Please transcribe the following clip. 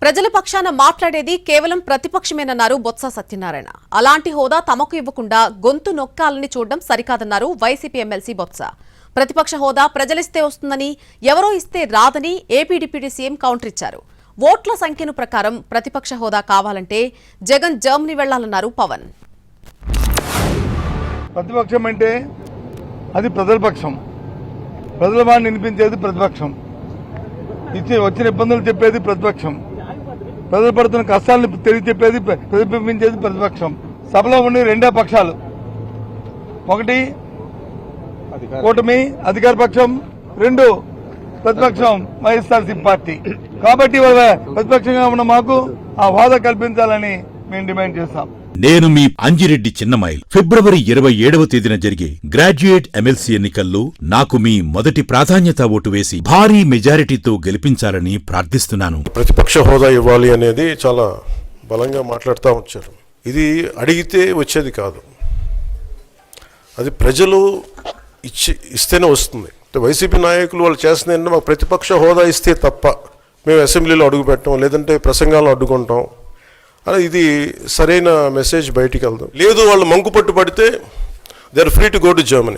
ప్రజల పక్షాన మాట్లాడేది కేవలం ప్రతిపక్షమేనన్నారు బొత్స సత్యనారాయణ. అలాంటి హోదా తమకు ఇవ్వకుండా గొంతు నొక్కాలని చూడడం సరికాదన్నారు వైసీపీ ఎమ్మెల్సీ బొత్స. ప్రతిపక్ష హోదా ప్రజలిస్తే వస్తుందని, ఎవరో ఇస్తే రాదని ఏపీ డిప్యూటీ సీఎం కౌంటర్ ఇచ్చారు. ఓట్ల సంఖ్యను ప్రకారం ప్రతిపక్ష హోదా కావాలంటే జగన్ జర్మనీ వెళ్లాలన్నారు పవన్. ప్రతిపక్షం అంటే అది ప్రజల పక్షం, ప్రజల వాడిని వినిపించేది ప్రతిపక్షం, వచ్చిన ఇబ్బందులు చెప్పేది ప్రతిపక్షం, ప్రజలు పడుతున్న కష్టాలను తెలియచెప్పేది ప్రతిబింబించేది ప్రతిపక్షం. సభలో ఉండే రెండే పక్షాలు, ఒకటి కూటమి అధికార పక్షం, రెండు ప్రతిపక్షం వైఎస్ఆర్సీపీ పార్టీ. కాబట్టి ప్రతిపక్షంగా ఉన్న మాకు ఆ హోదా కల్పించాలని మేము డిమాండ్ చేస్తాం. నేను మీ అంజిరెడ్డి చిన్నమైల్. ఫిబ్రవరి 27వ తేదీన జరిగే గ్రాడ్యుయేట్ ఎమ్మెల్సీ ఎన్నికల్లో నాకు మీ మొదటి ప్రాధాన్యత ఓటు వేసి భారీ మెజారిటీతో గెలిపించాలని ప్రార్థిస్తున్నాను. ప్రతిపక్ష హోదా ఇవ్వాలి అనేది చాలా బలంగా మాట్లాడుతూ వచ్చారు. ఇది అడిగితే వచ్చేది కాదు, అది ప్రజలు ఇస్తేనే వస్తుంది. వైసీపీ నాయకులు వాళ్ళు చేస్తున్న ఏంటంటే మాకు ప్రతిపక్ష హోదా ఇస్తే తప్ప మేము అసెంబ్లీలో అడుగు పెట్టాం, లేదంటే ప్రసంగాల్లో అడ్డుకుంటాం అని. ఇది సరైన మెసేజ్ బయటికి వెళ్దాం లేదు. వాళ్ళు మంకు పట్టు పడితే they are free to go to Germany.